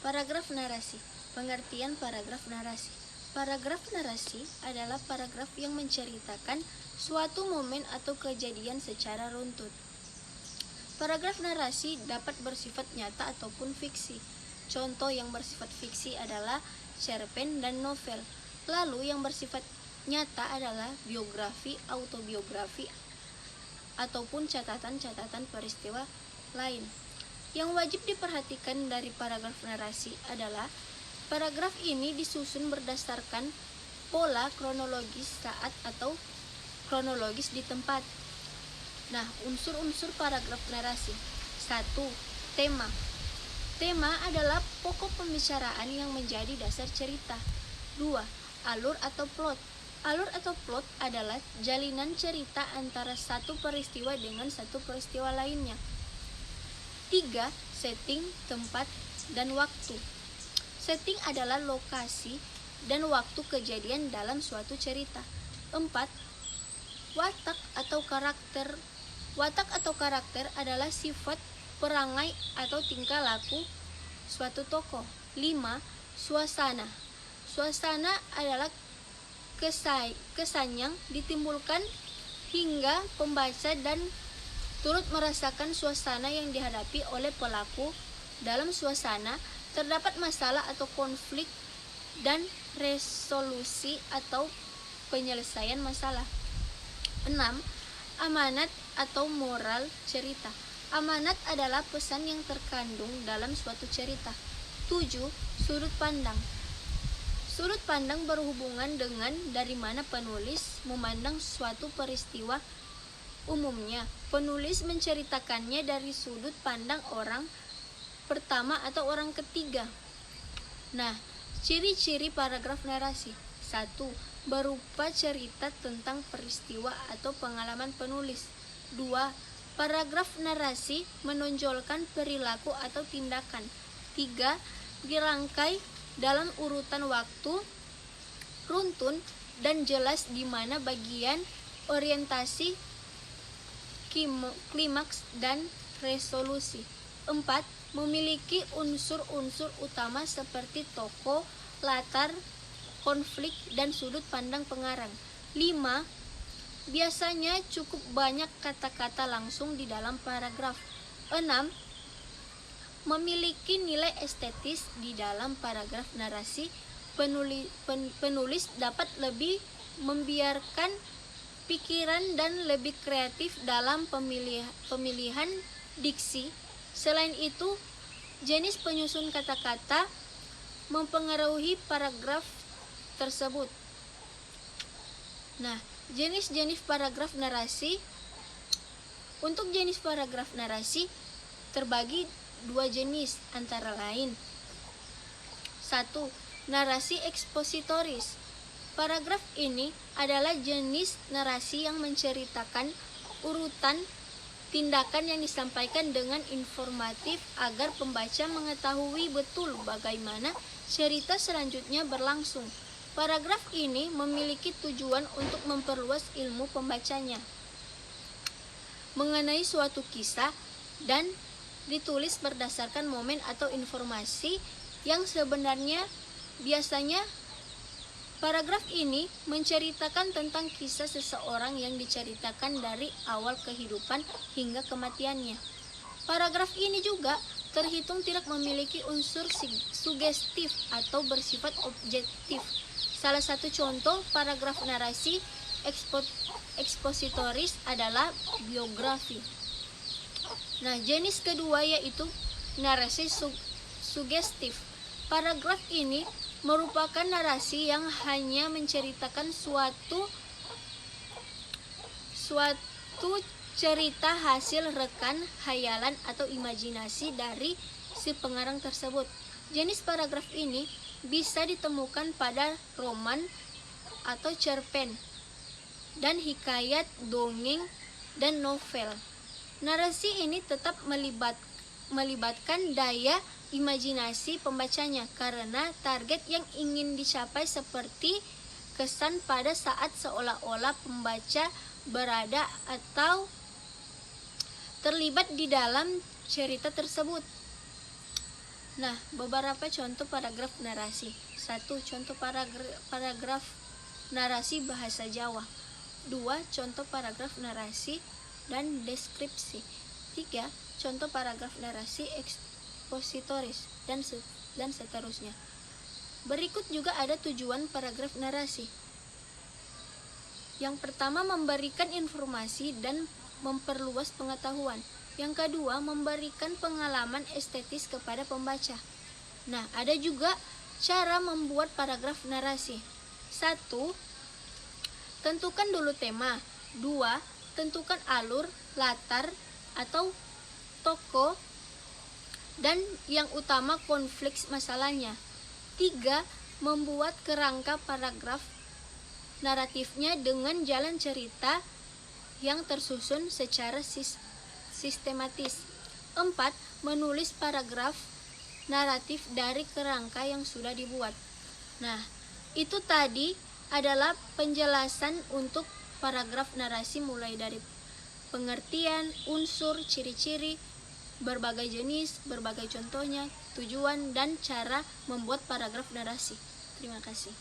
Paragraf narasi. Pengertian paragraf narasi. Paragraf narasi adalah paragraf yang menceritakan suatu momen atau kejadian secara runtut. Paragraf narasi dapat bersifat nyata ataupun fiksi. Contoh yang bersifat fiksi adalah cerpen dan novel. Lalu yang bersifat nyata adalah biografi, autobiografi, ataupun catatan-catatan peristiwa lain. Yang wajib diperhatikan dari paragraf narasi adalah paragraf ini disusun berdasarkan pola kronologis saat atau kronologis di tempat. Nah, unsur-unsur paragraf narasi. 1. Tema. Tema adalah pokok pembicaraan yang menjadi dasar cerita. 2. Alur atau plot. Alur atau plot adalah jalinan cerita antara satu peristiwa dengan satu peristiwa lainnya. 3. Setting, tempat, dan waktu. Setting adalah lokasi dan waktu kejadian dalam suatu cerita. 4. Watak atau karakter. Watak atau karakter adalah sifat, perangai, atau tingkah laku suatu tokoh. 5. Suasana. Suasana adalah kesan yang ditimbulkan hingga pembaca dan turut merasakan suasana yang dihadapi oleh pelaku. Dalam suasana terdapat masalah atau konflik dan resolusi atau penyelesaian masalah. 6. Amanat atau moral cerita. Amanat adalah pesan yang terkandung dalam suatu cerita. 7. Sudut pandang. Sudut pandang berhubungan dengan dari mana penulis memandang suatu peristiwa. Umumnya, penulis menceritakannya dari sudut pandang orang pertama atau orang ketiga. Nah, ciri-ciri paragraf narasi. 1. Berupa cerita tentang peristiwa atau pengalaman penulis. 2. Paragraf narasi menonjolkan perilaku atau tindakan. 3. Dirangkai dalam urutan waktu runtun dan jelas di mana bagian orientasi, klimaks, dan resolusi. 4. Memiliki unsur-unsur utama seperti tokoh, latar, konflik, dan sudut pandang pengarang. 5. Biasanya cukup banyak kata-kata langsung di dalam paragraf. 6. Memiliki nilai estetis di dalam paragraf narasi. Penulis dapat lebih membiarkan pikiran dan lebih kreatif dalam pemilihan diksi. Selain itu, jenis penyusun kata-kata mempengaruhi paragraf tersebut. Nah, jenis-jenis paragraf narasi. Untuk jenis paragraf narasi terbagi dua jenis antara lain. 1. Narasi ekspositoris. Paragraf ini adalah jenis narasi yang menceritakan urutan tindakan yang disampaikan dengan informatif agar pembaca mengetahui betul bagaimana cerita selanjutnya berlangsung. Paragraf ini memiliki tujuan untuk memperluas ilmu pembacanya mengenai suatu kisah dan ditulis berdasarkan momen atau informasi yang sebenarnya. Biasanya paragraf ini menceritakan tentang kisah seseorang yang diceritakan dari awal kehidupan hingga kematiannya. Paragraf ini juga terhitung tidak memiliki unsur sugestif atau bersifat objektif. Salah satu contoh paragraf narasi ekspositoris adalah biografi. Nah, jenis kedua yaitu narasi sugestif. Paragraf ini merupakan narasi yang hanya menceritakan suatu cerita hasil rekan, hayalan, atau imajinasi dari si pengarang tersebut. Jenis paragraf ini bisa ditemukan pada roman atau cerpen dan hikayat, dongeng, dan novel. Narasi ini tetap melibatkan daya imajinasi pembacanya karena target yang ingin dicapai seperti kesan pada saat seolah-olah pembaca berada atau terlibat di dalam cerita tersebut. Nah, beberapa contoh paragraf narasi. 1. Contoh paragraf narasi bahasa Jawa. 2. Contoh paragraf narasi dan deskripsi. 3. Contoh paragraf narasi ekspositoris dan seterusnya. Berikut juga ada tujuan paragraf narasi. Yang pertama, memberikan informasi dan memperluas pengetahuan. Yang kedua, memberikan pengalaman estetis kepada pembaca. Nah, ada juga cara membuat paragraf narasi. 1. Tentukan dulu tema. 2. Tentukan alur, latar, atau tokoh, dan yang utama konflik masalahnya. 3. Membuat kerangka paragraf naratifnya dengan jalan cerita yang tersusun secara sistematis. 4. Menulis paragraf naratif dari kerangka yang sudah dibuat. Nah, itu tadi adalah penjelasan untuk paragraf narasi, mulai dari pengertian, unsur, ciri-ciri, berbagai jenis, berbagai contohnya, tujuan, dan cara membuat paragraf narasi. Terima kasih.